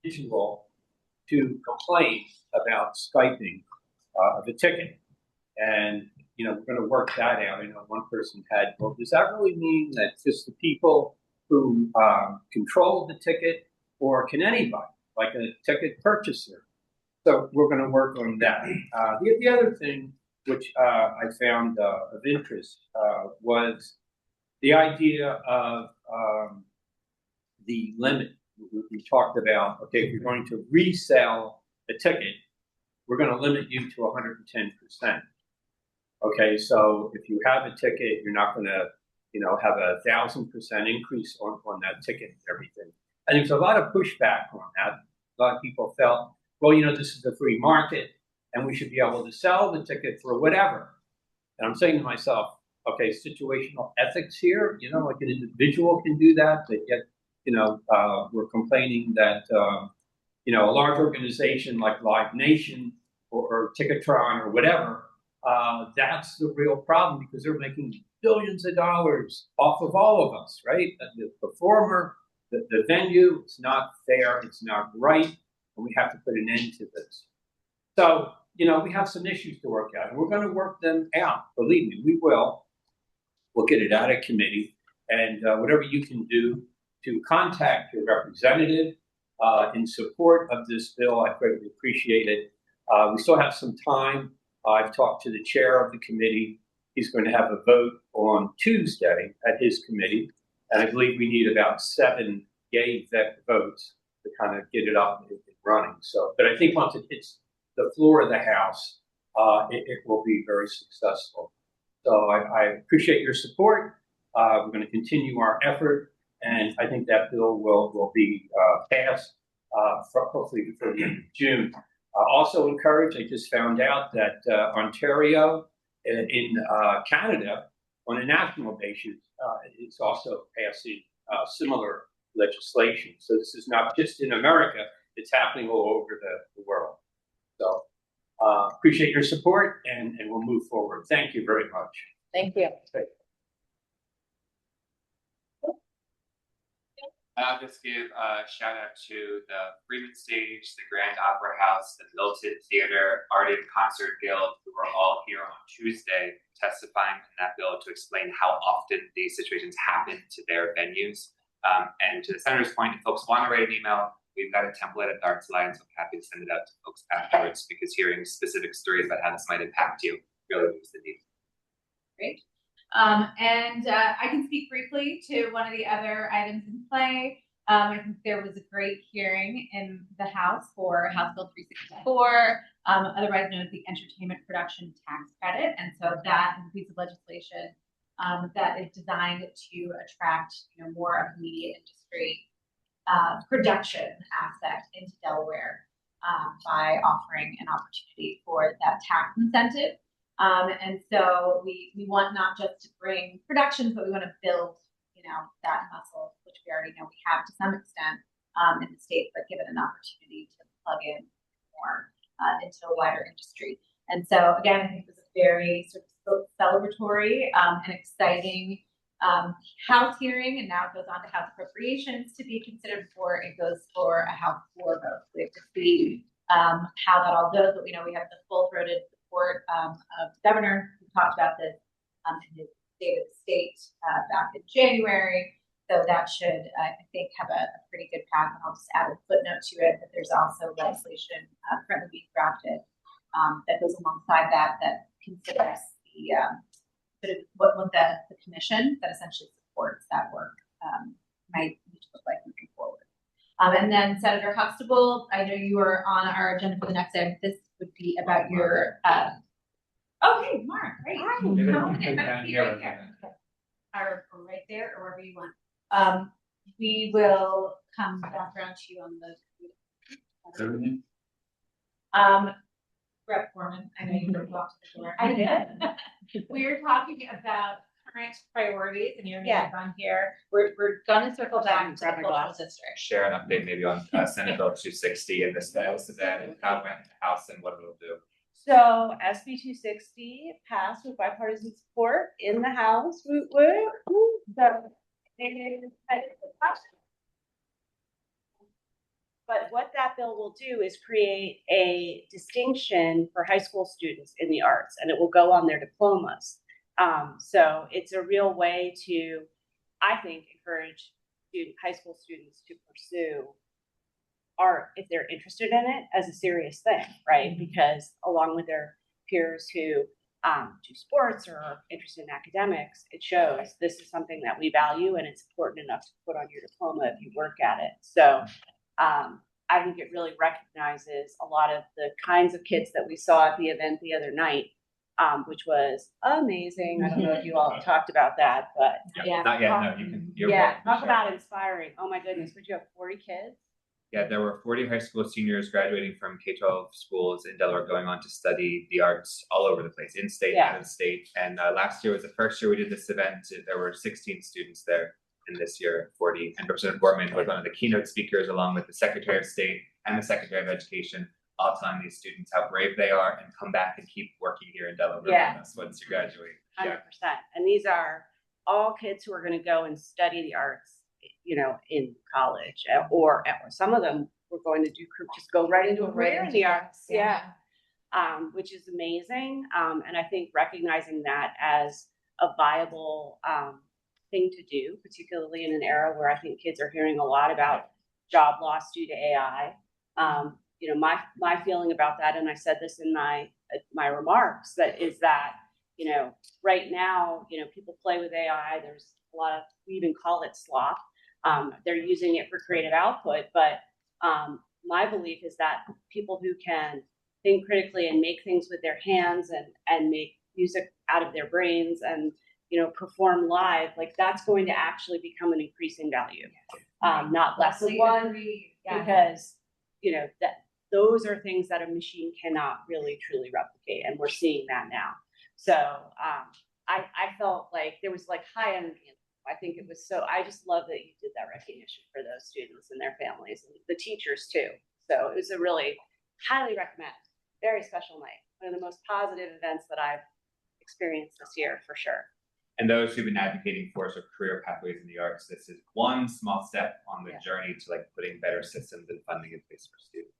individual to complain about Skyping of a ticket. And, we're going to work that out. One person had, well, does that really mean that just the people who control the ticket, or can anybody, like a ticket purchaser? So we're going to work on that. The other thing which I found of interest was the idea of the limit. We talked about, okay, if you're going to resell a ticket, we're going to limit you to 110%. Okay, so if you have a ticket, you're not going to, have 1,000% increase on that ticket and everything. And there's a lot of pushback on that. A lot of people felt, well, this is a free market, and we should be able to sell the ticket for whatever. And I'm saying to myself, okay, situational ethics here, like an individual can do that, but yet, we're complaining that, a large organization like Live Nation or Ticketron or whatever, that's the real problem, because they're making billions of dollars off of all of us, right? The performer, the venue, it's not fair, it's not right, and we have to put an end to this. So, we have some issues to work out, and we're going to work them out. Believe me, we will. We'll get it out of committee, and whatever you can do to contact your representative in support of this bill, I greatly appreciate it. We still have some time. I've talked to the chair of the committee. He's going to have a vote on Tuesday at his committee, and I believe we need about 7 yay votes to kind of get it up and running. So, but I think once it hits the floor of the House, it will be very successful. So I appreciate your support. We're going to continue our effort, and I think that bill will be passed hopefully before the end of June. Also encouraged, I just found out that Ontario in Canada, on a national basis, is also passing similar legislation. So this is not just in America, it's happening all over the world. So appreciate your support, and we'll move forward. Thank you very much. Thank you. I'll just give a shout out to the Freeman Stage, the Grand Opera House, the Milton Theater, Art and Concert Guild, who were all here on Tuesday testifying in that bill to explain how often these situations happen to their venues. And to the senator's point, if folks want to write an email, we've got a template at the Arts Alliance. I'm happy to send it out to folks afterwards, because hearing specific stories about how this might impact you really moves the needle. Great. I can speak briefly to one of the other items in play. I think there was a great hearing in the House for House Bill 364, otherwise known as the Entertainment Production Tax Credit. And so that is a piece of legislation that is designed to attract more of the media industry production aspect into Delaware by offering an opportunity for that tax incentive. And so we want not just to bring productions, but we want to build, that muscle, which we already know we have to some extent in the state, but give it an opportunity to plug in more into a wider industry. And so again, I think it was a very sort of celebratory and exciting House hearing, and now it goes on to House appropriations to be considered before it goes for a House floor vote. We have to see how that all goes, but we know we have the full-throated support of the governor, who talked about this in his State of the State back in January. So that should, I think, have a pretty good path. And I'll just add a footnote to it that there's also legislation currently being drafted that goes alongside that considers the sort of what the commission that essentially supports that work might need to look like moving forward. And then Senator Huxtable, I know you were on our agenda for the next item. This would be about your okay, Mark, great. Hi. Right here. Or right there, or wherever you want. We will come back around to you on the Rep Foreman, I know you walked to the door. I did. We're talking about current priorities, and you're on here. We're gonna circle back to the cultural district. Share an update maybe on Senate Bill 260 and the status of that, and how it went to the House and what it'll do. So SB 260 passed with bipartisan support in the House. Woo woo. So it is But what that bill will do is create a distinction for high school students in the arts, and it will go on their diplomas. So it's a real way to, I think, encourage high school students to pursue art if they're interested in it as a serious thing, right? Because along with their peers who do sports or are interested in academics, it shows this is something that we value and it's important enough to put on your diploma if you work at it. So I think it really recognizes a lot of the kinds of kids that we saw at the event the other night, which was amazing. I don't know if you all talked about that, but Not yet. No, you can. You're yeah, welcome to talk share. about inspiring. Oh my goodness, would you have 40 kids? Yeah, there were 40 high school seniors graduating from K-12 schools in Delaware going on to study the arts all over the place, in state, out of state. And last year was the first year we did this event. There were 16 students there, and this year 40. And Representative Bortman was one of the keynote speakers, along with the Secretary of State and the Secretary of Education, all telling these students how brave they are and come back and keep working here in Delaware with us once you graduate. 100%. And these are all kids who are going to go and study the arts, you know, in college, or some of them were going to just go right into a career in the arts. Which is amazing. And I think recognizing that as a viable thing to do, particularly in an era where I think kids are hearing a lot about job loss due to AI. You know, my feeling about that, and I said this in my remarks, that you know, right now, you know, people play with AI. There's a lot of, we even call it slop. They're using it for creative output, but my belief is that people who can think critically and make things with their hands and make music out of their brains and, you know, perform live, like that's going to actually become an increasing value, not less of one, because, you know, that those are things that a machine cannot really truly replicate, and we're seeing that now. So I felt like there was like high energy. I think it was so, I just love that you did that recognition for those students and their families and the teachers too. So it was a really highly recommend, very special night. One of the most positive events that I've experienced this year for sure. And those who've been advocating for sort of career pathways in the arts, this is one small step on the journey to like putting better systems and funding in place for students.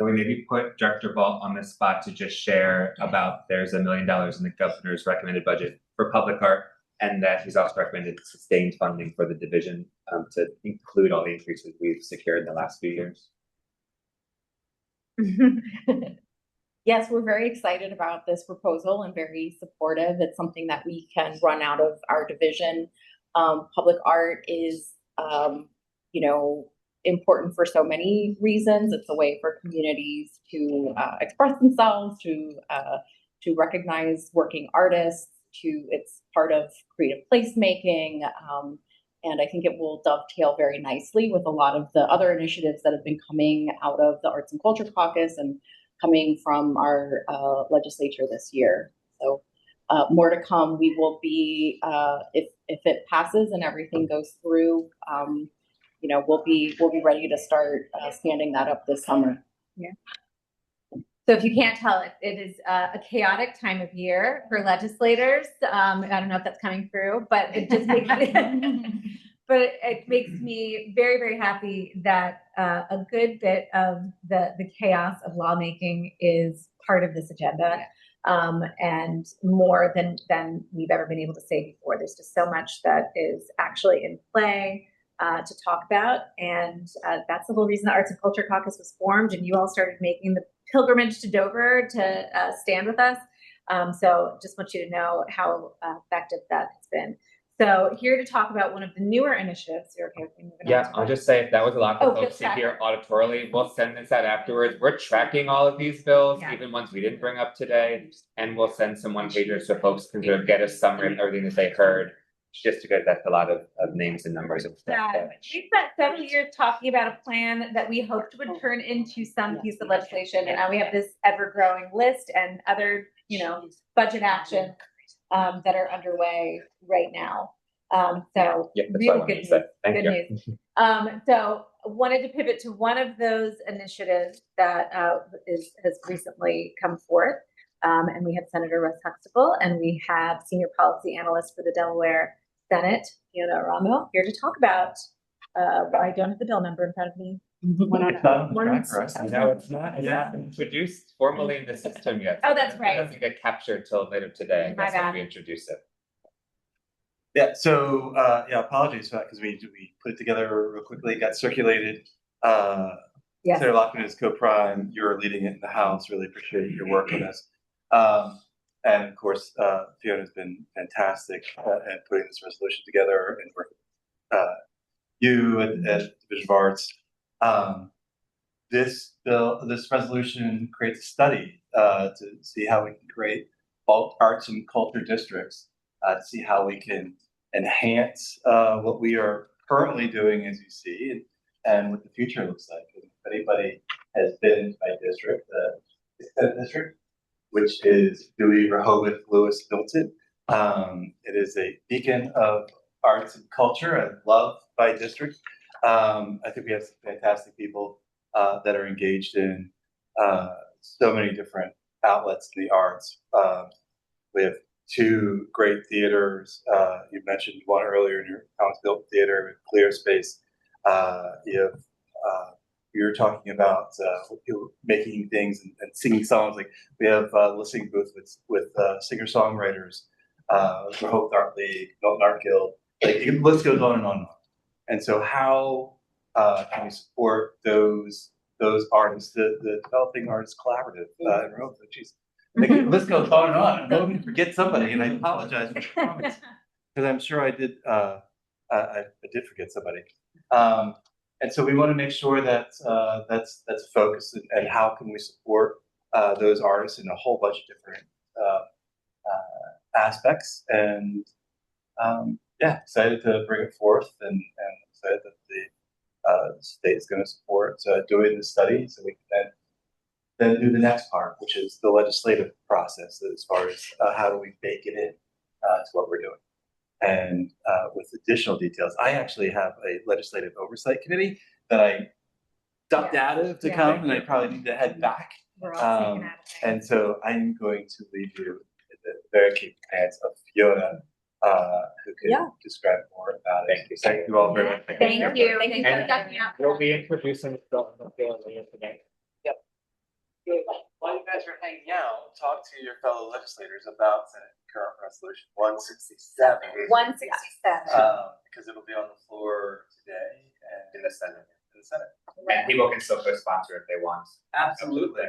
Can we maybe put Director Balt on the spot to just share about there's $1 million in the governor's recommended budget for public art, and that he's also recommended sustained funding for the division to include all the increases we've secured in the last few years? Yes, we're very excited about this proposal and very supportive. It's something that we can run out of our division. Public art is, you know, important for so many reasons. It's a way for communities to express themselves, to recognize working artists, it's part of creative placemaking. And I think it will dovetail very nicely with a lot of the other initiatives that have been coming out of the Arts and Culture Caucus and coming from our legislature this year. So more to come. We will be, if it passes and everything goes through, you know, we'll be ready to start standing that up this summer. Yeah. So if you can't tell, it is a chaotic time of year for legislators. I don't know if that's coming through, but it just makes me, but it makes me very, very happy that a good bit of the chaos of lawmaking is part of this agenda, and more than we've ever been able to say before. There's just so much that is actually in play to talk about, and that's the whole reason the Arts and Culture Caucus was formed, and you all started making the pilgrimage to Dover to stand with us. So just want you to know how effective that has been. So here to talk about one of the newer initiatives. You're okay with me moving on? I'll just say if that was a lot for folks to hear auditorily, we'll send this out afterwards. We're tracking all of these bills, even ones we didn't bring up today, and we'll send some one-pagers so folks can sort of get a summary of everything that they heard, just because that's a lot of names and numbers and stuff. We've spent several years talking about a plan that we hoped would turn into some piece of legislation, and now we have this ever-growing list and other, you know, budget actions that are underway right now. So really good news. Good news. So wanted to pivot to one of those initiatives that has recently come forth, and we have Senator Russ Huxtable, and we have Senior Policy Analyst for the Delaware Senate, Fiona Ramo, here to talk about. I don't have the bill number in front of me. It's not on the track for us. No, it's not. It's not introduced formally in the system yet. Oh, that's right. It doesn't get captured till later today. My That's when bad. we introduce it. Yeah, so, yeah, apologies for that, because we put it together real quickly, got circulated. Yes. Sarah Lockman is co-prime, you're leading it in the House, really appreciate your work on this. And of course, Fiona's been fantastic at putting this resolution together and working with you at Division of Arts. This resolution creates a study to see how we can create bulk arts and culture districts, to see how we can enhance what we are currently doing, as you see, and what the future looks like. If anybody has been to my district, the district, which is Dewey, Rehoboth, Lewis, Milton. It is a beacon of arts and culture. I love my district. I think we have some fantastic people that are engaged in so many different outlets in the arts. We have two great theaters. You mentioned one earlier in your Thomas Built Theater with Clear Space. You have we were talking about making things and singing songs. Like we have listening booths with singer-songwriters, Rehoboth Art League, Milton Art Guild. Like the list goes on and on and on. And so, how can we support those artists, the Developing Artists Collaborative in Rehoboth? Jeez, the list goes on and on. I'm hoping to forget somebody, and I apologize for the comments because I'm sure I did. I did forget somebody. And so we want to make sure that that's a focus, and how can we support those artists in a whole bunch of different aspects. And yeah, excited to bring it forth, and excited that the state is going to support doing the study, so we can then do the next part, which is the legislative process, as far as how do we bake it in to what we're doing. And with additional details, I actually have a legislative oversight committee that I ducked out of to come, and I probably need to head back. And so I'm going to leave you in the very capable hands of Fiona, who can describe more about it. Thank you all very much. Thank you. Thank you for ducking out. We'll be introducing the bill later today. While you guys are hanging out, talk to your fellow legislators about the current resolution 167. 167. Because it'll be on the floor today and In the Senate. in the Senate. And people can still co-sponsor if they want. Absolutely.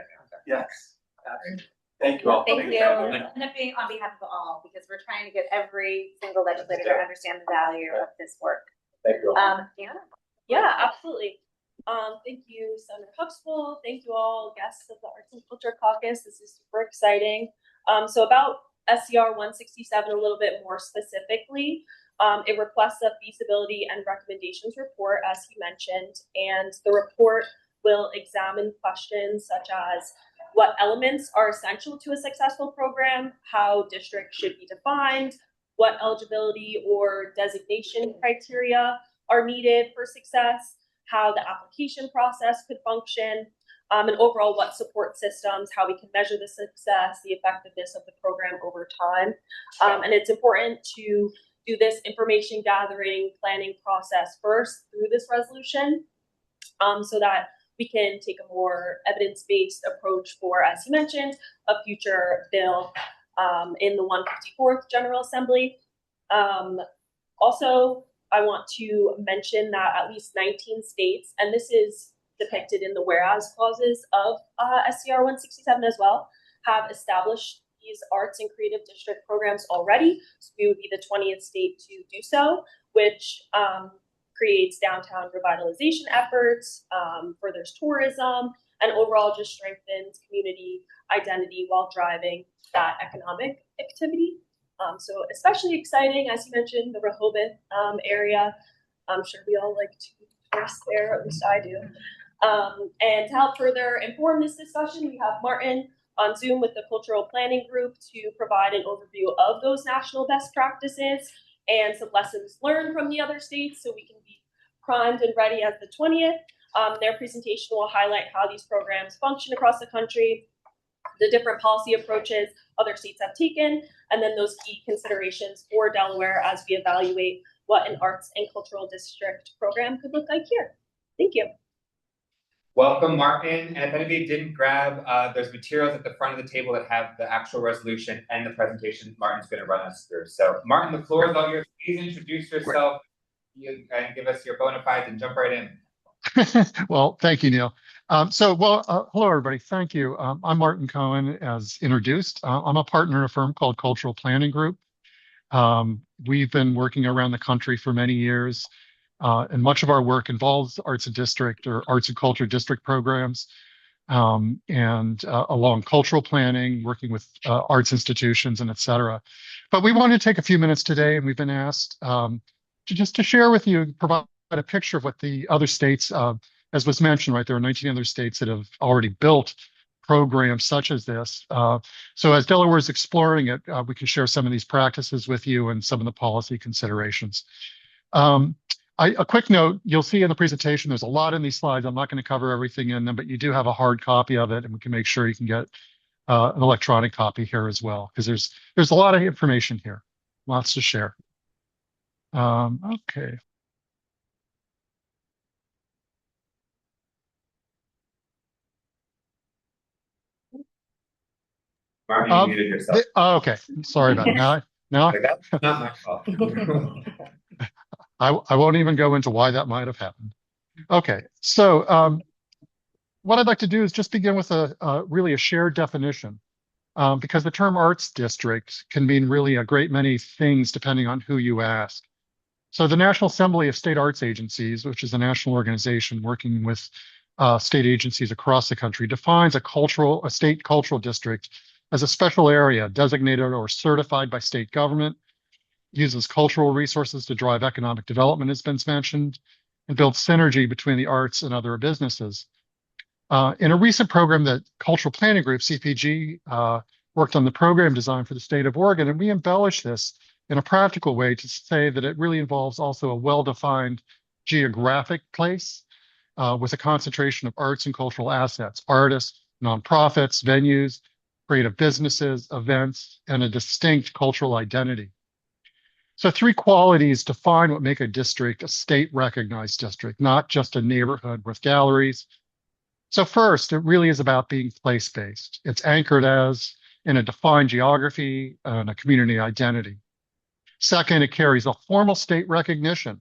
Yes. Absolutely. Thank you all. Thank you. And it being on behalf of all, because we're trying to get every single legislator to understand the value of this work. Thank you all. Deanna? Yeah, absolutely. Thank you, Senator Huxtable. Thank you all guests of the Arts and Culture Caucus. This is super exciting. So about SCR 167 a little bit more specifically, it requests a feasibility and recommendations report, as he mentioned, and the report will examine questions such as what elements are essential to a successful program, how districts should be defined, what eligibility or designation criteria are needed for success, how the application process could function, and overall what support systems, how we can measure the success, the effectiveness of the program over time. And it's important to do this information gathering planning process first through this resolution, so that we can take a more evidence-based approach for, as you mentioned, a future bill in the 154th General Assembly. Also, I want to mention that at least 19 states, and this is depicted in the whereas clauses of SCR 167 as well, have established these arts and creative district programs already. So we would be the 20th state to do so, which creates downtown revitalization efforts, furthers tourism, and overall just strengthens community identity while driving that economic activity. So especially exciting, as you mentioned, the Rehoboth area. I'm sure we all like to tourist there, at least I do. And to help further inform this discussion, we have Martin on Zoom with the Cultural Planning Group to provide an overview of those national best practices and some lessons learned from the other states so we can be primed and ready as the 20th. Their presentation will highlight how these programs function across the country, the different policy approaches other states have taken, and then those key considerations for Delaware as we evaluate what an arts and cultural district program could look like here. Thank you. Welcome, Martin. And if anybody didn't grab, there's materials at the front of the table that have the actual resolution and the presentation Martin's going to run us through. So, Martin, the floor is all yours. Please introduce yourself and give us your bona fides and jump right in. Well, thank you, Neil. Hello, everybody. Thank you. I'm Martin Cohen, as introduced. I'm a partner in a firm called Cultural Planning Group. We've been working around the country for many years, and much of our work involves arts and district or arts and culture district programs, along cultural planning, working with arts institutions and et cetera. But we wanted to take a few minutes today, and we've been asked to share with you, provide a picture of what the other states, as was mentioned, right, there are 19 other states that have already built programs such as this. So as Delaware is exploring it, we can share some of these practices with you and some of the policy considerations. A quick note, you'll see in the presentation, there's a lot in these slides. I'm not going to cover everything in them, but you do have a hard copy of it, and we can make sure you can get an electronic copy here as well, because there's a lot of information here, lots to share. Okay. Martin, you muted yourself. Okay, sorry about that. Now, That's not my fault. I won't even go into why that might have happened. Okay, so what I'd like to do is just begin with really a shared definition, because the term arts district can mean really a great many things depending on who you ask. So the National Assembly of State Arts Agencies, which is a national organization working with state agencies across the country, defines a state cultural district as a special area designated or certified by state government, uses cultural resources to drive economic development, as been mentioned, and builds synergy between the arts and other businesses. In a recent program that Cultural Planning Group, CPG, worked on the program design for the state of Oregon, and we embellished this in a practical way to say that it really involves also a well-defined geographic place with a concentration of arts and cultural assets, artists, nonprofits, venues, creative businesses, events, and a distinct cultural identity. So 3 qualities define what make a district a state-recognized district, not just a neighborhood with galleries. So first, it really is about being place-based. It's anchored in a defined geography and a community identity. Second, it carries a formal state recognition,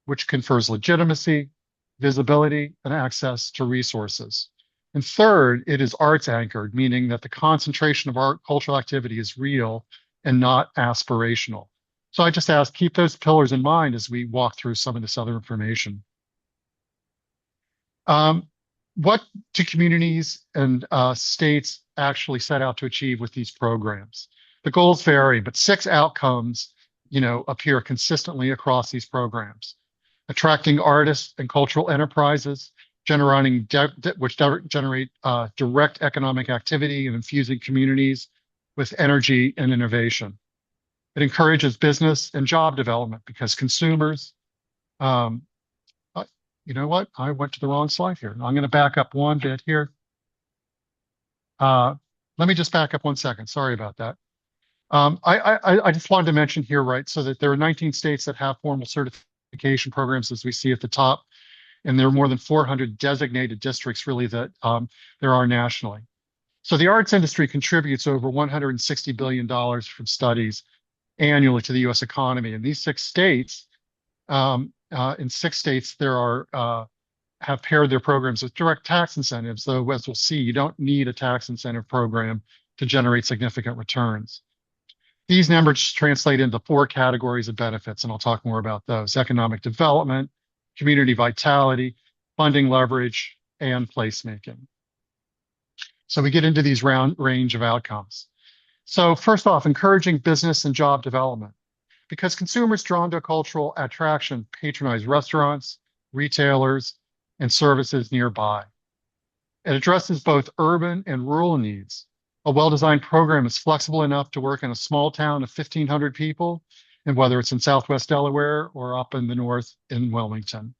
which confers legitimacy, visibility, and access to resources. And third, it is arts anchored, meaning that the concentration of art cultural activity is real and not aspirational. So I just ask, keep those pillars in mind as we walk through some of this other information. What do communities and states actually set out to achieve with these programs? The goals vary, but 6 outcomes, appear consistently across these programs. Attracting artists and cultural enterprises, which generate direct economic activity and infusing communities with energy and innovation. It encourages business and job development because consumers, you know what? I went to the wrong slide here. I'm going to back up one bit here. Let me just back up 1 second. Sorry about that. I just wanted to mention here, right, so that there are 19 states that have formal certification programs, as we see at the top, and there are more than 400 designated districts, really, that there are nationally. So the arts industry contributes over $160 billion from studies annually to the U.S. economy. And these 6 states, in 6 states, have paired their programs with direct tax incentives, though, as we'll see, you don't need a tax incentive program to generate significant returns. These numbers translate into 4 categories of benefits, and I'll talk more about those: economic development, community vitality, funding leverage, and placemaking. So we get into these range of outcomes. So first off, encouraging business and job development, because consumers drawn to a cultural attraction patronize restaurants, retailers, and services nearby. It addresses both urban and rural needs. A well-designed program is flexible enough to work in a small town of 1,500 people, and whether it's in Southwest Delaware or up in the north in Wilmington.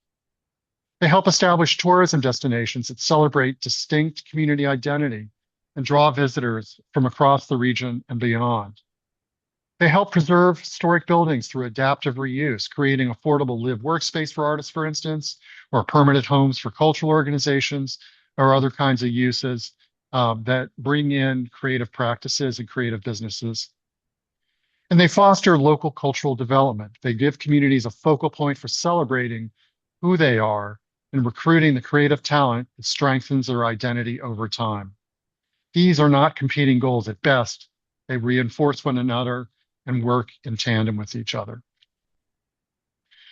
They help establish tourism destinations that celebrate distinct community identity and draw visitors from across the region and beyond. They help preserve historic buildings through adaptive reuse, creating affordable live workspace for artists, for instance, or permanent homes for cultural organizations, or other kinds of uses that bring in creative practices and creative businesses. And they foster local cultural development. They give communities a focal point for celebrating who they are and recruiting the creative talent that strengthens their identity over time. These are not competing goals at best. They reinforce one another and work in tandem with each other.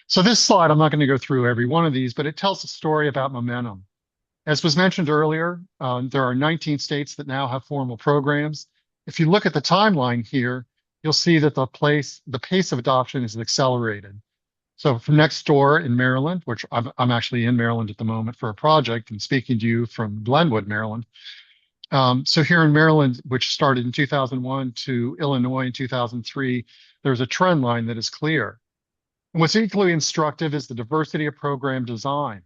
So this slide, I'm not going to go through every one of these, but it tells a story about momentum. As was mentioned earlier, there are 19 states that now have formal programs. If you look at the timeline here, you'll see that the pace of adoption is accelerated. So from next door in Maryland, which I'm actually in Maryland at the moment for a project and speaking to you from Glenwood, Maryland. So here in Maryland, which started in 2001 to Illinois in 2003, there's a trend line that is clear. And what's equally instructive is the diversity of program design.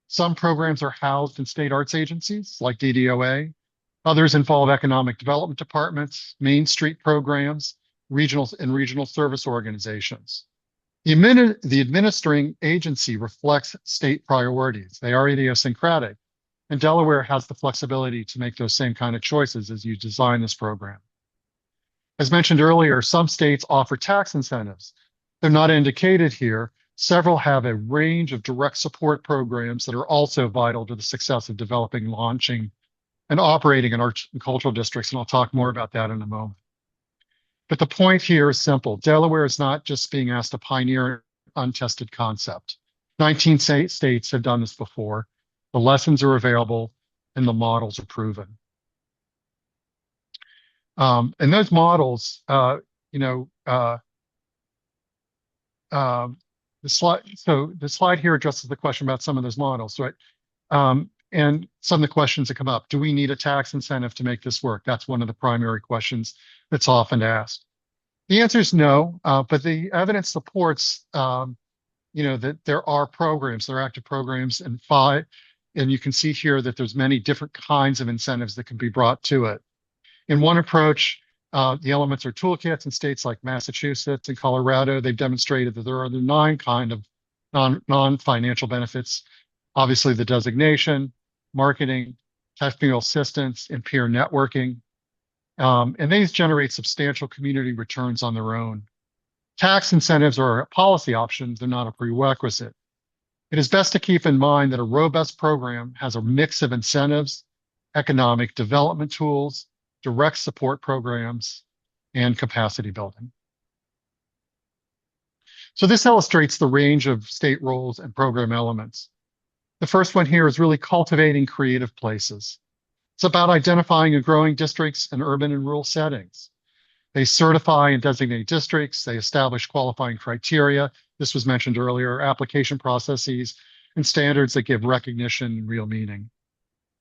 Some programs are housed in state arts agencies like DDOA. Others involve economic development departments, Main Street programs, regional service organizations. The administering agency reflects state priorities. They are idiosyncratic, and Delaware has the flexibility to make those same kind of choices as you design this program. As mentioned earlier, some states offer tax incentives. They're not indicated here. Several have a range of direct support programs that are also vital to the success of developing, launching, and operating in arts and cultural districts, and I'll talk more about that in a moment. But the point here is simple. Delaware is not just being asked to pioneer an untested concept. 19 states have done this before. The lessons are available and the models are proven. And those models, the slide here addresses the question about some of those models, right? And some of the questions that come up. Do we need a tax incentive to make this work? That's one of the primary questions that's often asked. The answer is no, but the evidence supports, that there are programs, there are active programs, and you can see here that there's many different kinds of incentives that can be brought to it. In one approach, the elements are toolkits in states like Massachusetts and Colorado. They've demonstrated that there are 9 kind of non-financial benefits. Obviously, the designation, marketing, technical assistance, and peer networking. And these generate substantial community returns on their own. Tax incentives are a policy option, they're not a prerequisite. It is best to keep in mind that a robust program has a mix of incentives, economic development tools, direct support programs, and capacity building. So this illustrates the range of state roles and program elements. The first one here is really cultivating creative places. It's about identifying and growing districts in urban and rural settings. They certify and designate districts. They establish qualifying criteria. This was mentioned earlier, application processes and standards that give recognition and real meaning.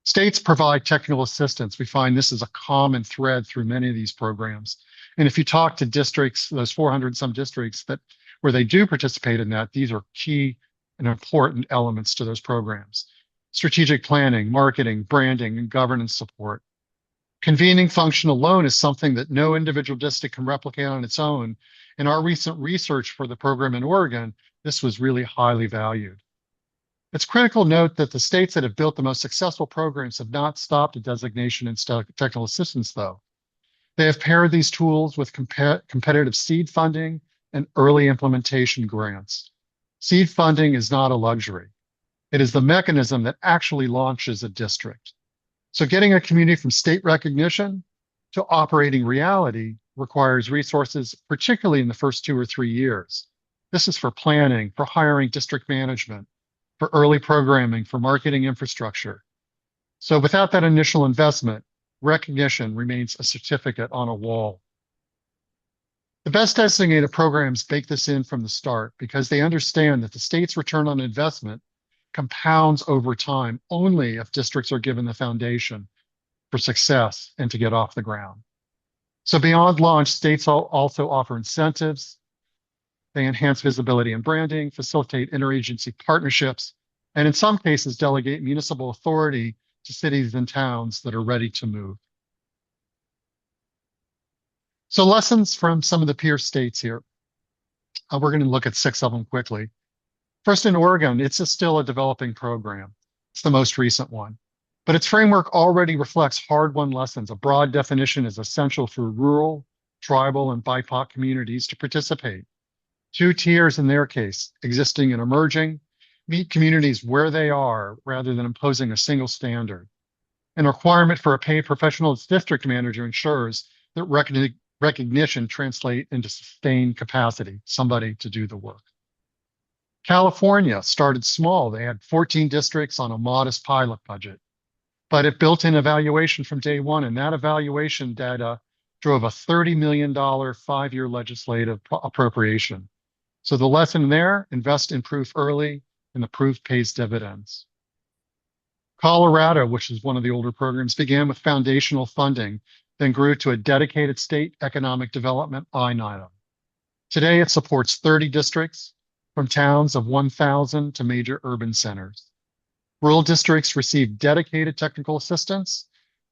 States provide technical assistance. We find this is a common thread through many of these programs. And if you talk to districts, those 400 and some districts where they do participate in that, these are key and important elements to those programs. Strategic planning, marketing, branding, and governance support. Convening function alone is something that no individual district can replicate on its own. In our recent research for the program in Oregon, this was really highly valued. It's critical to note that the states that have built the most successful programs have not stopped at designation and technical assistance, though. They have paired these tools with competitive seed funding and early implementation grants. Seed funding is not a luxury. It is the mechanism that actually launches a district. So getting a community from state recognition to operating reality requires resources, particularly in the first 2 or 3 years. This is for planning, for hiring district management, for early programming, for marketing infrastructure. So without that initial investment, recognition remains a certificate on a wall. The best designated programs bake this in from the start because they understand that the state's return on investment compounds over time only if districts are given the foundation for success and to get off the ground. So beyond launch, states also offer incentives. They enhance visibility and branding, facilitate interagency partnerships, and in some cases delegate municipal authority to cities and towns that are ready to move. So lessons from some of the peer states here. We're going to look at 6 of them quickly. First, in Oregon, it's still a developing program. It's the most recent one. But its framework already reflects hard-won lessons. A broad definition is essential for rural, tribal, and BIPOC communities to participate. 2 tiers in their case, existing and emerging, meet communities where they are rather than imposing a single standard. An requirement for a paid professional as district manager ensures that recognition translate into sustained capacity, somebody to do the work. California started small. They had 14 districts on a modest pilot budget, but it built in evaluation from day one, and that evaluation data drove a $30 million 5-year legislative appropriation. So the lesson there, invest in proof early, and the proof pays dividends. Colorado, which is one of the older programs, began with foundational funding, then grew to a dedicated state economic development line item. Today, it supports 30 districts, from towns of 1,000 to major urban centers. Rural districts receive dedicated technical assistance.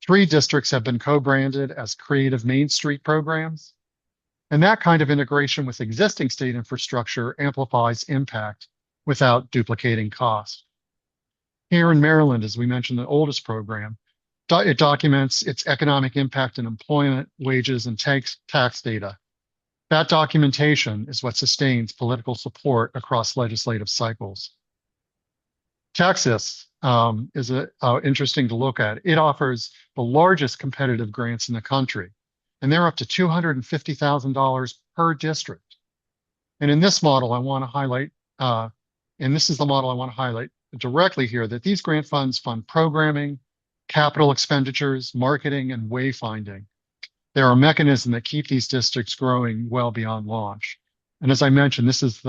3 districts have been co-branded as Creative Main Street programs. And that kind of integration with existing state infrastructure amplifies impact without duplicating cost. Here in Maryland, as we mentioned, the oldest program, it documents its economic impact in employment, wages, and tax data. That documentation is what sustains political support across legislative cycles. Texas is interesting to look at. It offers the largest competitive grants in the country, and they're up to $250,000 per district. And in this model, I want to highlight, and this is the model I want to highlight directly here, that these grant funds fund programming, capital expenditures, marketing, and wayfinding. There are mechanisms that keep these districts growing well beyond launch. And as I mentioned, this is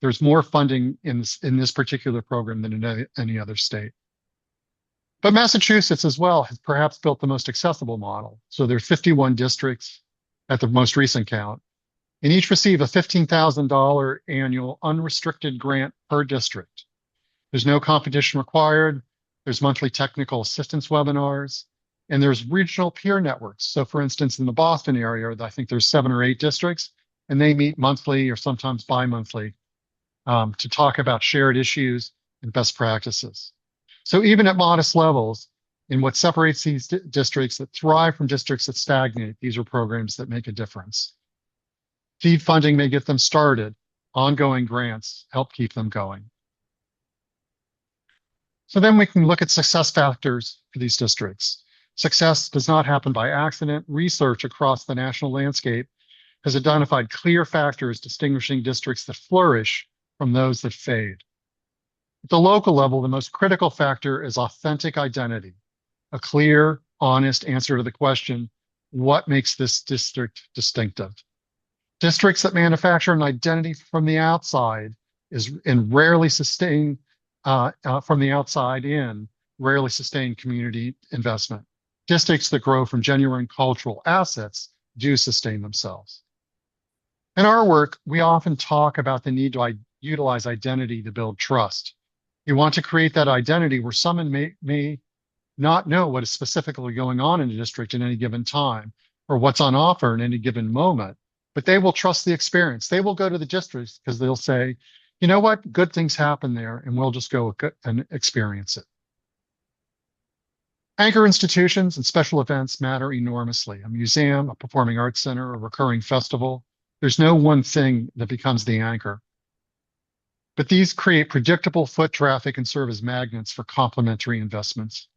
there's more funding in this particular program than in any other state. But Massachusetts as well has perhaps built the most accessible model. So there are 51 districts at the most recent count, and each receive a $15,000 annual unrestricted grant per district. There's no competition required. There's monthly technical assistance webinars, and there's regional peer networks. So for instance, in the Boston area, I think there's 7 or 8 districts, and they meet monthly or sometimes bi-monthly to talk about shared issues and best practices. So even at modest levels, in what separates these districts that thrive from districts that stagnate, these are programs that make a difference. Seed funding may get them started. Ongoing grants help keep them going. So then we can look at success factors for these districts. Success does not happen by accident. Research across the national landscape has identified clear factors distinguishing districts that flourish from those that fade. At the local level, the most critical factor is authentic identity, a clear, honest answer to the question, what makes this district distinctive? Districts that manufacture an identity from the outside and rarely sustain from the outside in, rarely sustain community investment. Districts that grow from genuine cultural assets do sustain themselves. In our work, we often talk about the need to utilize identity to build trust. You want to create that identity where someone may not know what is specifically going on in a district at any given time or what's on offer in any given moment, but they will trust the experience. They will go to the districts because they'll say, you know what, good things happen there, and we'll just go and experience it. Anchor institutions and special events matter enormously. A museum, a performing arts center, a recurring festival. There's no one thing that becomes the anchor. But these create predictable foot traffic and serve as magnets for complementary investments.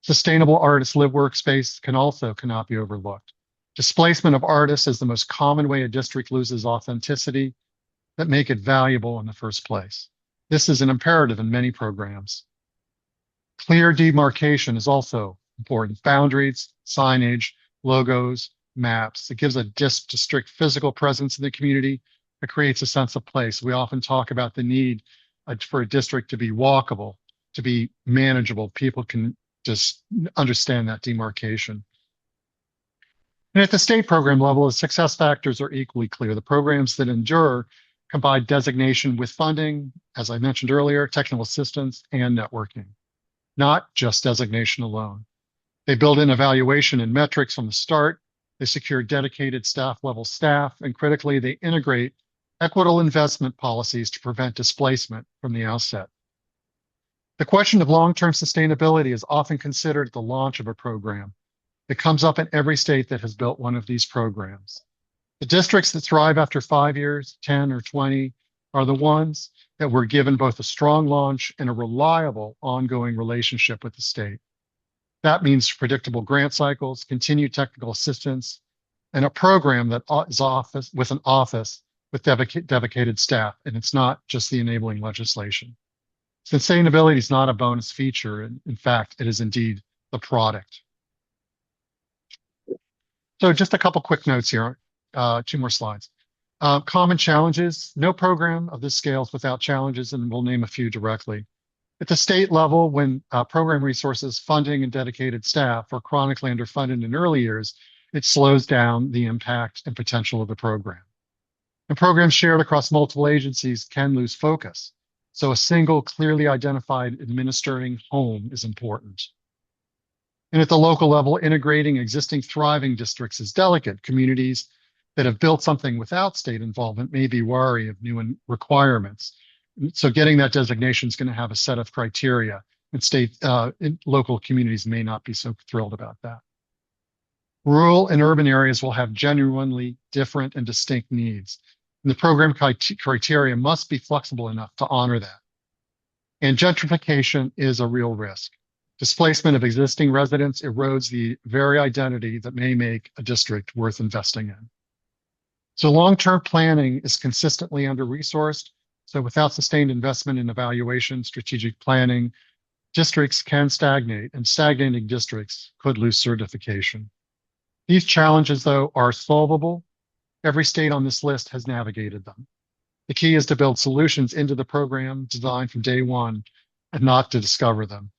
Sustainable artist live workspace cannot be overlooked. Displacement of artists is the most common way a district loses authenticity that make it valuable in the first place. This is an imperative in many programs. Clear demarcation is also important. Boundaries, signage, logos, maps. It gives a district physical presence in the community. It creates a sense of place. We often talk about the need for a district to be walkable, to be manageable. People can just understand that demarcation. And at the state program level, the success factors are equally clear. The programs that endure combine designation with funding, as I mentioned earlier, technical assistance, and networking, not just designation alone. They build in evaluation and metrics from the start. They secure dedicated staff, and critically, they integrate equitable investment policies to prevent displacement from the outset. The question of long-term sustainability is often considered at the launch of a program. It comes up in every state that has built one of these programs. The districts that thrive after 5 years, 10 or 20 are the ones that were given both a strong launch and a reliable ongoing relationship with the state. That means predictable grant cycles, continued technical assistance, and a program that is with an office with dedicated staff. And it's not just the enabling legislation. Sustainability is not a bonus feature. In fact, it is indeed the product. So just a couple quick notes here, 2 more slides. Common challenges. No program of this scale is without challenges, and we'll name a few directly. At the state level, when program resources, funding, and dedicated staff are chronically underfunded in early years, it slows down the impact and potential of the program. And programs shared across multiple agencies can lose focus. So a single, clearly identified administering home is important. And at the local level, integrating existing thriving districts is delicate. Communities that have built something without state involvement may be wary of new requirements. So getting that designation is going to have a set of criteria, and local communities may not be so thrilled about that. Rural and urban areas will have genuinely different and distinct needs. And the program criteria must be flexible enough to honor that. And gentrification is a real risk. Displacement of existing residents erodes the very identity that may make a district worth investing in. So long-term planning is consistently under-resourced. So without sustained investment in evaluation, strategic planning, districts can stagnate, and stagnating districts could lose certification. These challenges, though, are solvable. Every state on this list has navigated them. The key is to build solutions into the program designed from day one and not to discover them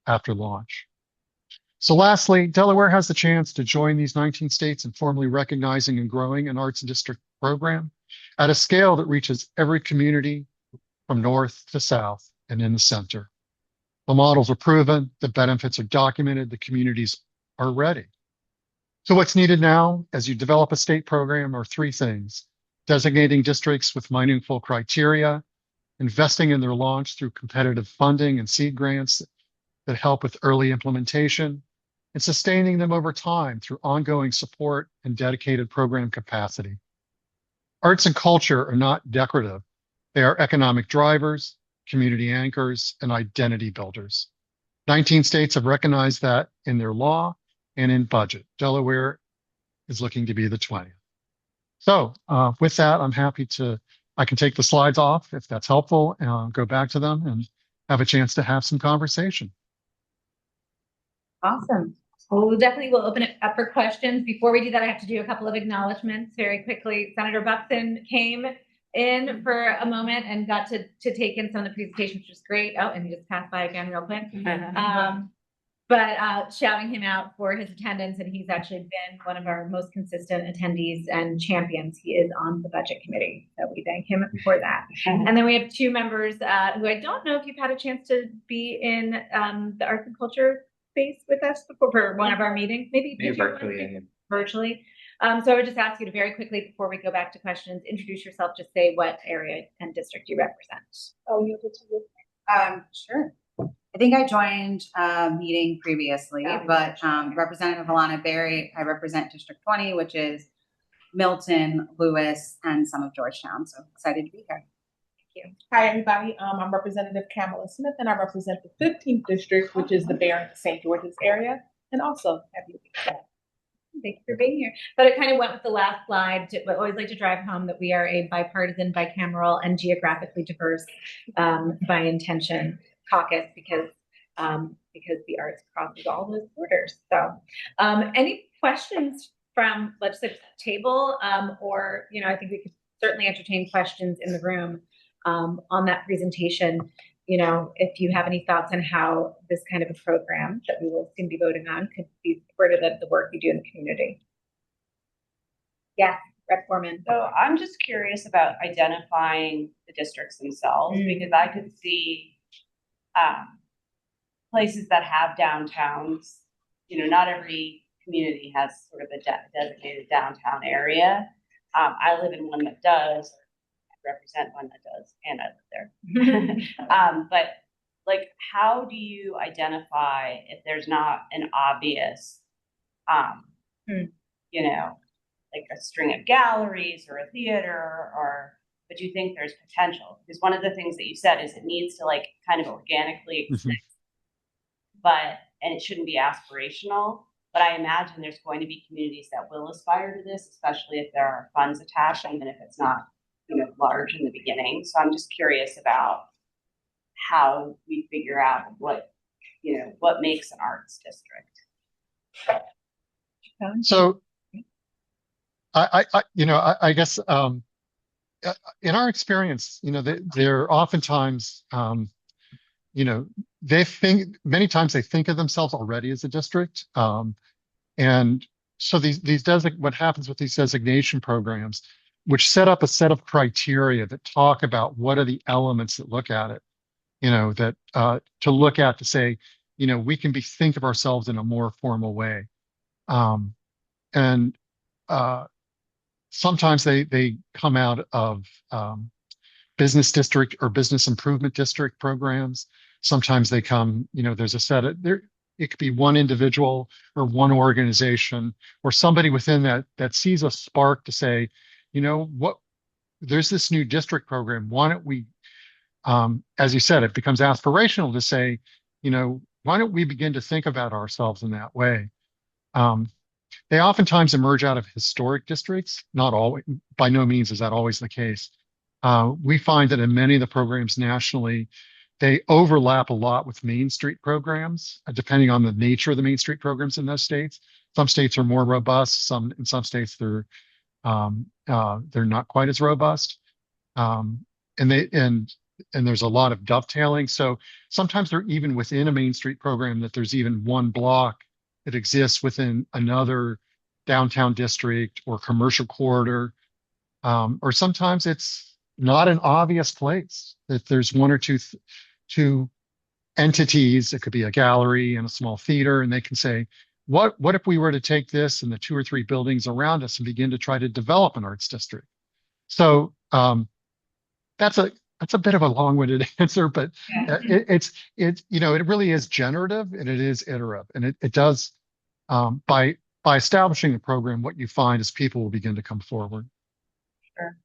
after launch. So lastly, Delaware has the chance to join these 19 states in formally recognizing and growing an arts district program at a scale that reaches every community from north to south and in the center. The models are proven, the benefits are documented, the communities are ready. So what's needed now as you develop a state program are 3 things: designating districts with meaningful criteria, investing in their launch through competitive funding and seed grants that help with early implementation, and sustaining them over time through ongoing support and dedicated program capacity. Arts and culture are not decorative. They are economic drivers, community anchors, and identity builders. 19 states have recognized that in their law and in budget. Delaware is looking to be the 20th. So with that, I can take the slides off if that's helpful, and I'll go back to them and have a chance to have some conversation. Awesome. Well, we definitely will open it up for questions. Before we do that, I have to do a couple of acknowledgements very quickly. Senator Buxton came in for a moment and got to take in some of the presentation, which was great. Oh, and he just passed by again real quick. But shouting him out for his attendance, and he's actually been one of our most consistent attendees and champions. He is on the budget committee, so we thank him for that. And then we have 2 members who I don't know if you've had a chance to be in the arts and culture space with us before for one of our meetings, maybe virtually. So I would just ask you to very quickly, before we go back to questions, introduce yourself, just say what area and district you represent. Oh, you get to Sure. I think I joined a meeting previously, but Representative Alana Berry, I represent District 20, which is Milton, Lewis, and some of Georgetown. So excited to be here. Thank you. Hi, everybody. I'm Representative Kamala Smith, and I represent the 15th district, which is the Barron St. George's area, and also happy to be here. Thank you for being here. But it kind of went with the last slide. I always like to drive home that we are a bipartisan, bicameral, and geographically diverse by intention caucus because the arts crosses all those borders. So any questions from legislative table or, I think we could certainly entertain questions in the room on that presentation. If you have any thoughts on how this kind of a program that we will soon be voting on could be supportive of the work we do in the community. Yeah, Rep. Foreman. So I'm just curious about identifying the districts themselves, because I could see places that have downtowns. Not every community has sort of a designated downtown area. I live in one that does. I represent one that does, and I live there. But like, how do you identify if there's not an obvious, you know, like a string of galleries or a theater, or, but you think there's potential? Because one of the things that you said is it needs to like kind of organically exist, but, and it shouldn't be aspirational. But I imagine there's going to be communities that will aspire to this, especially if there are funds attached, even if it's not, you know, large in the beginning. So I'm just curious about how we figure out what, you know, what makes an arts district. So I guess in our experience, you know, they're oftentimes, you know, many times they think of themselves already as a district. And so what happens with these designation programs, which set up a set of criteria that talk about what are the elements that look at it, you know, that to look at to say, you know, we can think of ourselves in a more formal way. And sometimes they come out of business district or business improvement district programs. Sometimes they come, you know, there's a set of there. It could be one individual or one organization or somebody within that sees a spark to say, you know, what, there's this new district program. Why don't we, as you said, it becomes aspirational to say, you know, why don't we begin to think about ourselves in that way? They oftentimes emerge out of historic districts. Not always, by no means is that always the case. We find that in many of the programs nationally, they overlap a lot with Main Street programs, depending on the nature of the Main Street programs in those states. Some states are more robust. In some states they're not quite as robust. And there's a lot of dovetailing. So sometimes they're even within a Main Street program that there's even one block that exists within another downtown district or commercial corridor. Or sometimes it's not an obvious place that there's one or two entities. It could be a gallery and a small theater, and they can say, what if we were to take this and the 2 or 3 buildings around us and begin to try to develop an arts district? So that's a bit of a long-winded answer, but it's you know, it really is generative and it is iterative, and it does by establishing a program, what you find is people will begin to come forward. Sure.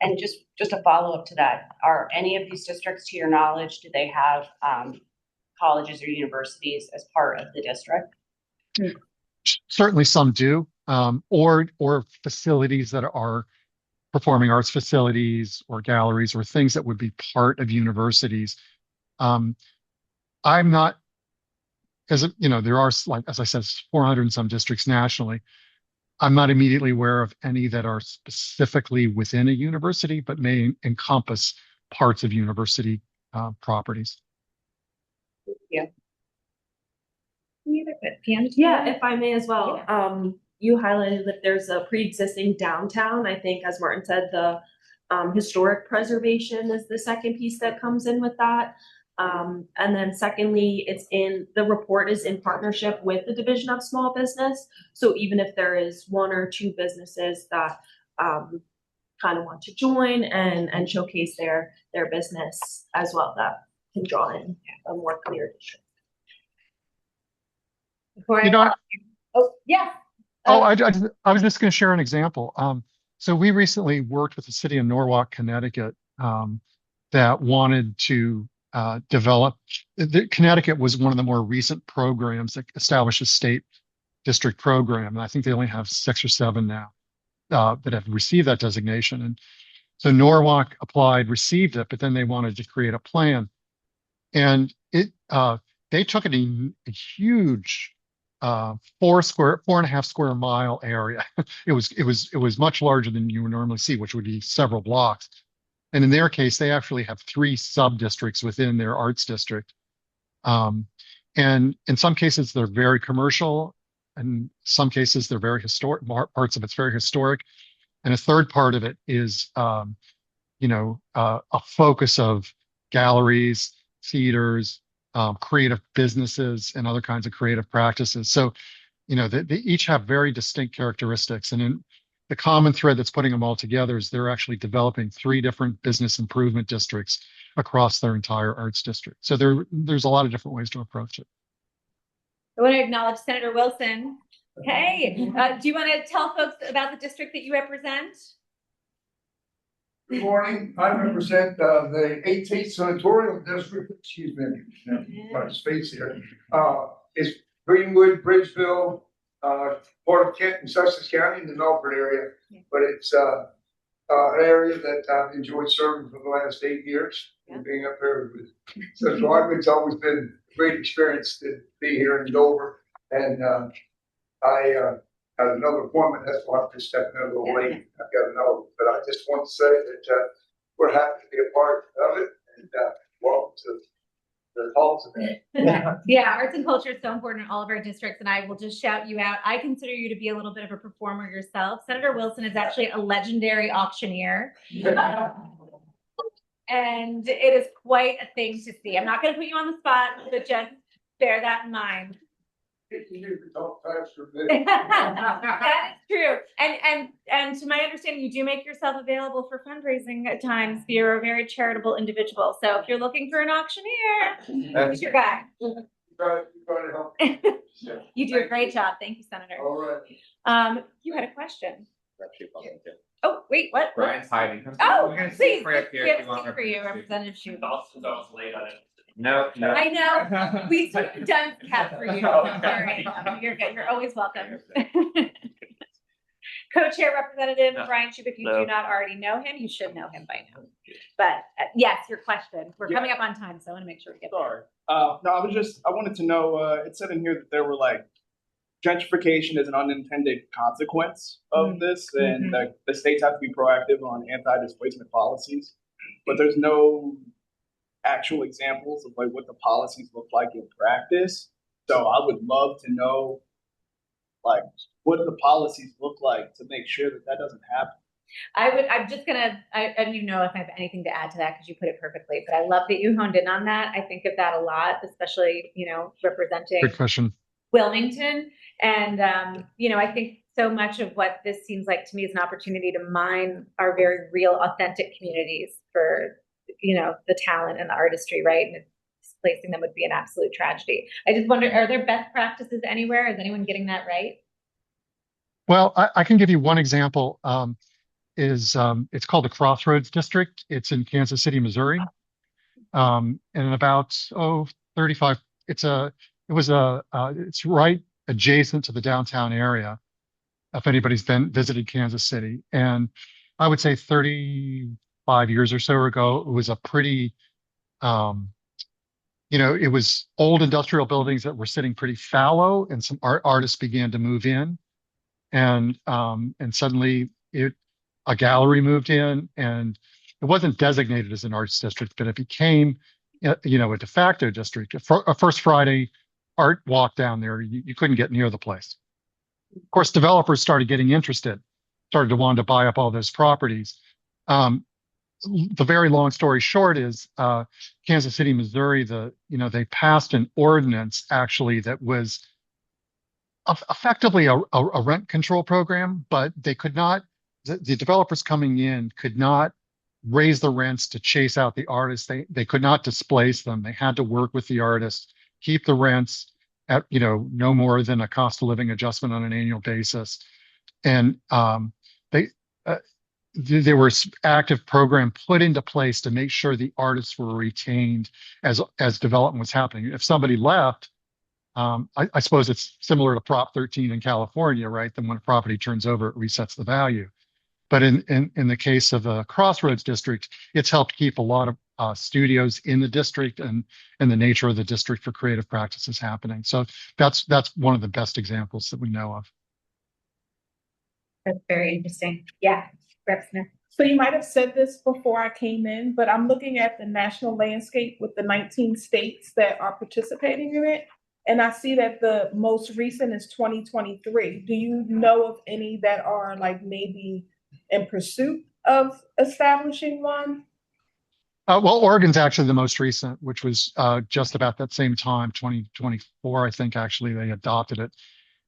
And just a follow-up to that, are any of these districts, to your knowledge, do they have colleges or universities as part of the district? Certainly some do, or facilities that are performing arts facilities or galleries or things that would be part of universities. I'm not, you know, there are, like, as I said, 400 and some districts nationally. I'm not immediately aware of any that are specifically within a university, but may encompass parts of university properties. Yeah. Yeah, if I may as well. You highlighted that there's a pre-existing downtown. I think, as Martin said, the historic preservation is the second piece that comes in with that. And then secondly, the report is in partnership with the Division of Small Business. So even if there is 1 or 2 businesses that kind of want to join and showcase their business as well, that can draw in a more clear district. You know, Yeah. I was just going to share an example. So we recently worked with the city of Norwalk, Connecticut, that wanted to develop. Connecticut was one of the more recent programs that established a state district program, and I think they only have 6 or 7 now that have received that designation. And so Norwalk applied, received it, but then they wanted to create a plan, and they took a huge 4.5 square mile area. It was much larger than you would normally see, which would be several blocks. And in their case, they actually have 3 sub-districts within their arts district. And in some cases, they're very commercial. And some cases, they're very historic. Parts of it's very historic. And a third part of it is, you know, a focus of galleries, theaters, creative businesses, and other kinds of creative practices. So, you know, they each have very distinct characteristics. And the common thread that's putting them all together is they're actually developing 3 different business improvement districts across their entire arts district. So there's a lot of different ways to approach it. I want to acknowledge Senator Wilson. Hey, do you want to tell folks about the district that you represent? Good morning. I represent the 18th Senatorial District. Excuse me, my space here. It's Greenwood, Bridgeville, part of Kent and Sussex County in the Milford area. But it's an area that I've enjoyed serving for the last 8 years and being up here with Senator Rodman. It's always been a great experience to be here in Dover. And I had another appointment. That's why I'm just stepping in a little late. I've got another, but I just want to say that we're happy to be a part of it, and welcome to the halls of it. Yeah, arts and culture is so important in all of our districts, and I will just shout you out. I consider you to be a little bit of a performer yourself. Senator Wilson is actually a legendary auctioneer. And it is quite a thing to see. I'm not going to put you on the spot, but just bear that in mind. That is true. And to my understanding, you do make yourself available for fundraising at times. You're a very charitable individual. So if you're looking for an auctioneer, he's your guy. Try to help. You do a great job. Thank you, Senator. All right. You had a question. Oh, wait, what? Brian's hiding. Oh, We're gonna please. sit right up here We if have you want a seat for you, Representative Shu. Also late on it. No. I know. We took the dunce cap for you. I'm sorry. You're good. You're always welcome. Co-chair Representative Brian Shub, if you do not already know him, you should know him by now. But yes, your question. We're coming up on time, so I want to make sure we get there. Sorry. No, I wanted to know, it said in here that there were like gentrification is an unintended consequence of this, and the states have to be proactive on anti-displacement policies, but there's no actual examples of like what the policies look like in practice. So I would love to know like what the policies look like to make sure that that doesn't happen. I'm just gonna, I don't even know if I have anything to add to that because you put it perfectly, but I love that you honed in on that. I think of that a lot, especially, representing Good question. Wilmington. And, I think so much of what this seems like to me is an opportunity to mine our very real, authentic communities for, the talent and the artistry, right? And displacing them would be an absolute tragedy. I just wonder, are there best practices anywhere? Is anyone getting that right? Well, I can give you one example. It's called the Crossroads District. It's in Kansas City, Missouri. And about 35. It's right adjacent to the downtown area. If anybody's been visited Kansas City, and I would say 35 years or so ago, it was a pretty, it was old industrial buildings that were sitting pretty fallow, and some artists began to move in, and suddenly a gallery moved in, and it wasn't designated as an arts district, but it became, a de facto district. A First Friday art walk down there, you couldn't get near the place. Of course, developers started getting interested, started to want to buy up all those properties. The very long story short is Kansas City, Missouri, they passed an ordinance actually that was effectively a rent control program, but they could not, the developers coming in could not raise the rents to chase out the artists. They could not displace them. They had to work with the artists, keep the rents at, no more than a cost of living adjustment on an annual basis. And there was active program put into place to make sure the artists were retained as development was happening. If somebody left, I suppose it's similar to Prop 13 in California, right? Then when a property turns over, it resets the value. But in the case of the Crossroads District, it's helped keep a lot of studios in the district and the nature of the district for creative practices happening. So that's one of the best examples that we know of. That's very interesting. Yeah, Rep. Smith. So you might have said this before I came in, but I'm looking at the national landscape with the 19 states that are participating in it. And I see that the most recent is 2023. Do you know of any that are like maybe in pursuit of establishing one? Well, Oregon's actually the most recent, which was just about that same time, 2024, I think, actually, they adopted it.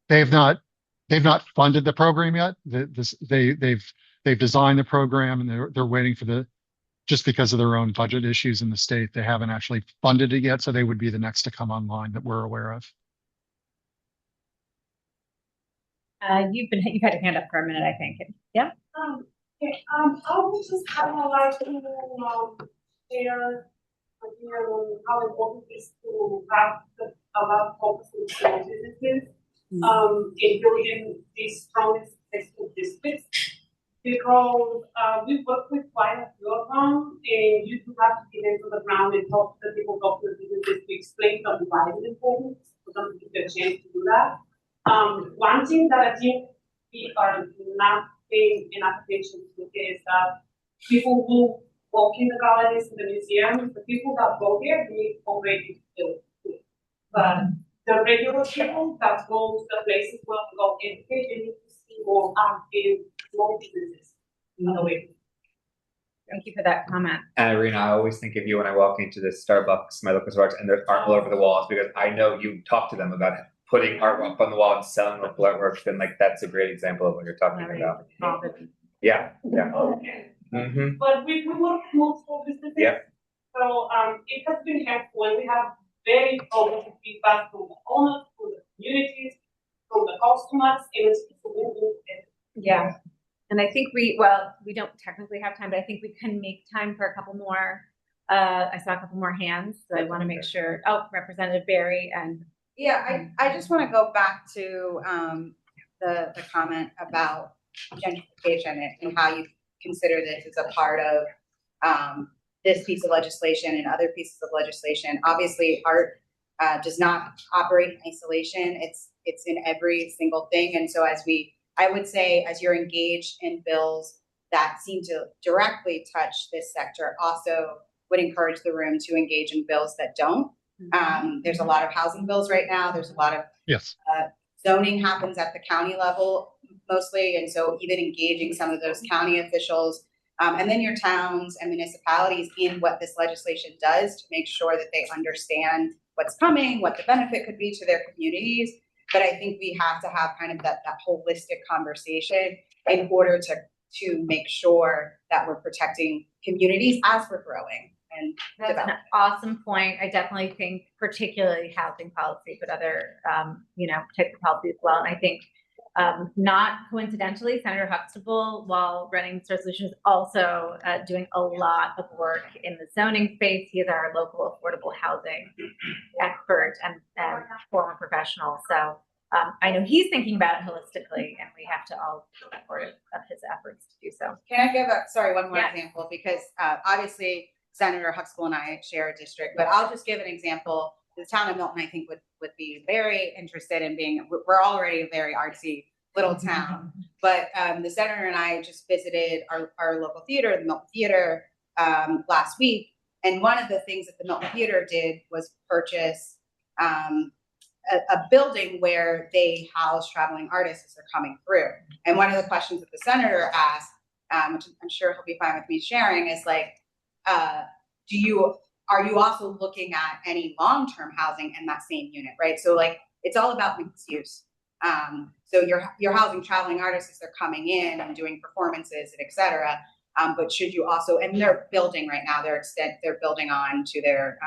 They they've not funded the program yet. They've designed the program and they're waiting for just because of their own budget issues in the state, they haven't actually funded it yet. So they would be the next to come online that we're aware of. You've had your hand up for a minute, I think. Yeah. I would just kind of like to share idea on how important it is to have a lot of focus on small businesses, including these strongest textbook districts, because we've worked with quite a few of them, and you do have to get into the ground and talk to the people, talk to the businesses to explain to them why it's important for them to get a chance to do that. One thing that I think we are not paying enough attention to is that people who walk in the galleries and the museums, the people that go there, they already do it. But the regular people that go to the places where we go educate, they need to see more in small businesses on the way. Thank you for that comment. And Irina, I always think of you when I walk into this Starbucks, my local Starbucks, and there's art all over the walls, because I know you talk to them about putting artwork up on the wall and selling local artwork, and like that's a great example of what you're talking about. Yeah, yeah. Mm-hmm. But we work with multiple businesses. Yeah. So it has been helpful, and we have very positive feedback from the owners, from the communities, from the customers, and it's a win-win. Yeah. And I think we don't technically have time, but I think we can make time for a couple more. I saw a couple more hands, so I want to make sure. Oh, Representative Barry and. Yeah, I just want to go back to the comment about gentrification and how you consider this as a part of this piece of legislation and other pieces of legislation. Obviously, art does not operate in isolation. It's in every single thing. And so I would say, as you're engaged in bills that seem to directly touch this sector, also would encourage the room to engage in bills that don't. There's a lot of housing bills right now. There's a lot of zoning happens at the county level mostly. And so even engaging some of those county officials and then your towns and municipalities in what this legislation does to make sure that they understand what's coming, what the benefit could be to their communities. But I think we have to have kind of that holistic conversation in order to make sure that we're protecting communities as we're growing. And that's an awesome point. I definitely think particularly housing policy, but other, type of policy as well. And I think not coincidentally, Senator Huxtable, while running this resolution, is also doing a lot of work in the zoning space. He is our local affordable housing expert and former professional. So I know he's thinking about it holistically, and we have to all support of his efforts to do so. Can I give one more example? Because obviously Senator Huxtable and I share a district, but I'll just give an example. The town of Milton, I think, would be very interested in we're already a very artsy little town, but the senator and I just visited our local theater, the Milton Theater, last week. And one of the things that the Milton Theater did was purchase a building where they house traveling artists as they're coming through. And one of the questions that the senator asked, which I'm sure he'll be fine with me sharing, is like, are you also looking at any long-term housing in that same unit, right? So like, it's all about mixed use. So you're housing traveling artists as they're coming in and doing performances and et cetera. But should you also, and they're building right now, they're building on to their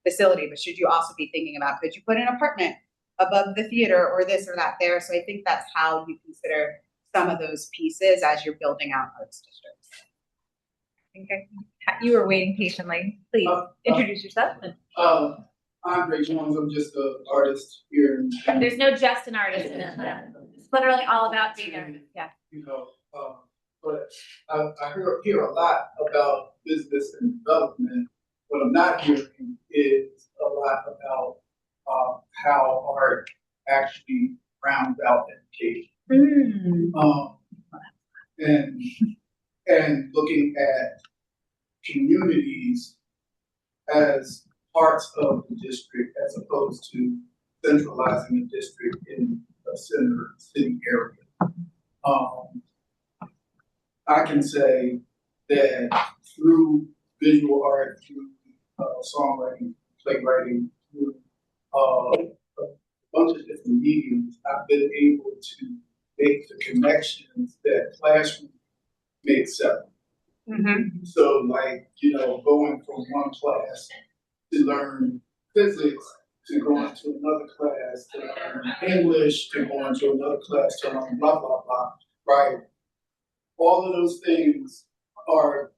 facility, but should you also be thinking about, could you put an apartment above the theater or this or that there? So I think that's how you consider some of those pieces as you're building out arts districts. I think you were waiting patiently. Please introduce yourself. Andre Jones, I'm just an artist here. There's no just an artist in it. It's literally all about being an artist. Yeah. But I hear a lot about business and development. What I'm not hearing is a lot about how art actually rounds out education. And looking at communities as parts of the district as opposed to centralizing the district in a city area. I can say that through visual art, through songwriting, playwriting, through a bunch of different mediums, I've been able to make the connections that classroom makes separate. So like, you know, going from one class to learn physics, to going to another class to learn English, to going to another class to learn blah, blah, blah, right? All of those things are,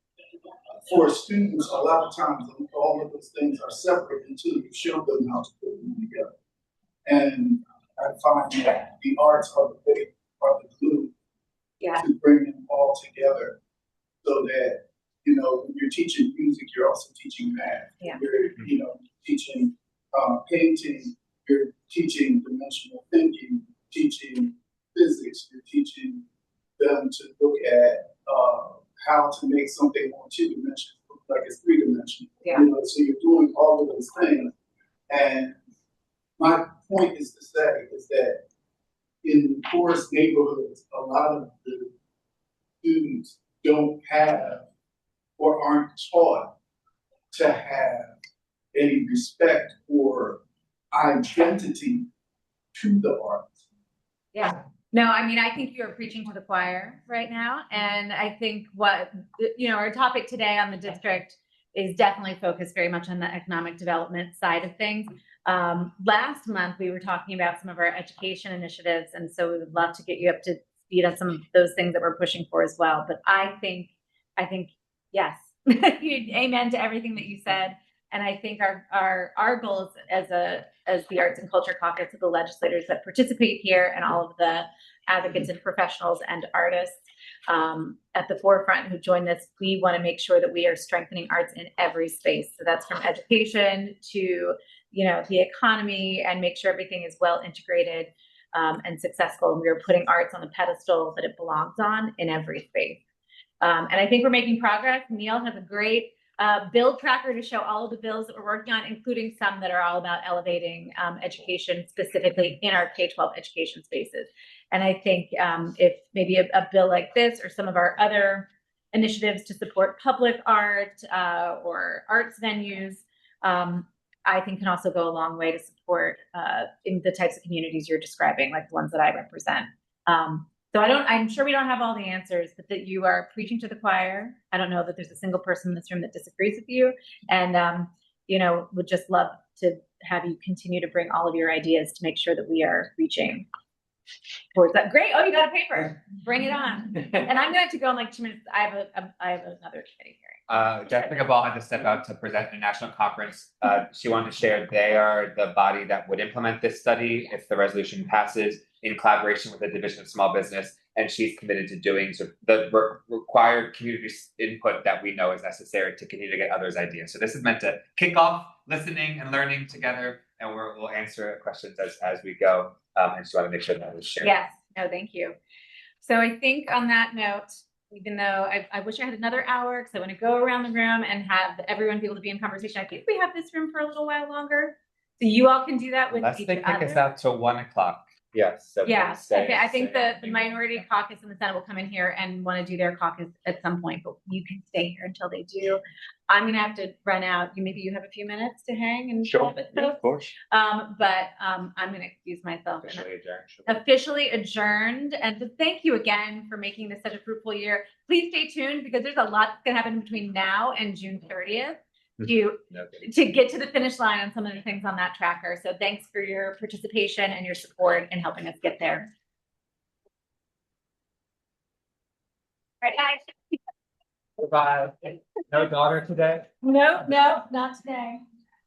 for students, a lot of times, all of those things are separate until you show them how to put them together. And I find that the arts are the glue to bring them all together, so that, you know, when you're teaching music, you're also teaching math. Yeah. You're, you know, teaching painting, you're teaching dimensional thinking, teaching physics, you're teaching them to look at how to make something on 2 dimensions look like it's 3 dimensional. Yeah. You know, so you're doing all of those things. And my point is to say is that in poorest neighborhoods, a lot of the students don't have or aren't taught to have any respect or identity to the arts. Yeah. No, I mean, I think you're preaching to the choir right now. And I think what, you know, our topic today on the district is definitely focused very much on the economic development side of things. Last month, we were talking about some of our education initiatives. And so we would love to get you up to speed on some of those things that we're pushing for as well. But I think, yes, amen to everything that you said. And I think our goals as the Arts and Culture Caucus, of the legislators that participate here, and all of the advocates and professionals and artists at the forefront who join this, we want to make sure that we are strengthening arts in every space. So that's from education to, you know, the economy, and make sure everything is well integrated and successful. And we are putting arts on the pedestal that it belongs on in every space. And I think we're making progress. Neil has a great bill tracker to show all of the bills that we're working on, including some that are all about elevating education, specifically in our K-12 education spaces. And I think if maybe a bill like this or some of our other initiatives to support public art or arts venues, I think can also go a long way to support in the types of communities you're describing, like the ones that I represent. So I'm sure we don't have all the answers, but that you are preaching to the choir. I don't know that there's a single person in this room that disagrees with you. And, you know, would just love to have you continue to bring all of your ideas to make sure that we are reaching towards that. Great. Oh, you got a paper. Bring it on. And I'm going to have to go in like 2 minutes. I have another committee hearing. Jessica Ball had to step out to present a national conference. She wanted to share they are the body that would implement this study if the resolution passes, in collaboration with the Division of Small Business, and she's committed to doing the required community input that we know is necessary to continue to get others' ideas. So this is meant to kick off listening and learning together, and we'll answer questions as we go. And just want to make sure that was shared. Yes. No, thank you. So I think on that note, even though I wish I had another hour, because I want to go around the room and have everyone be able to be in conversation, I think we have this room for a little while longer. So you all can do that with Unless each they kick other. us out till 1 o'clock. Yes. So Yes, I think the minority caucus in the Senate will come in here and want to do their caucus at some point, but you can stay here until they do. I'm going to have to run out. Maybe you have a few minutes to hang and sure. with Yeah, of course. But I'm going to excuse myself. Officially adjourned. And to thank you again for making this such a fruitful year. Please stay tuned, because there's a lot that's going to happen between now and June 30th. To get to the finish line on some of the things on that tracker. So thanks for your participation and your support in helping us get there. All right, guys. Goodbye. No daughter today? No, not today.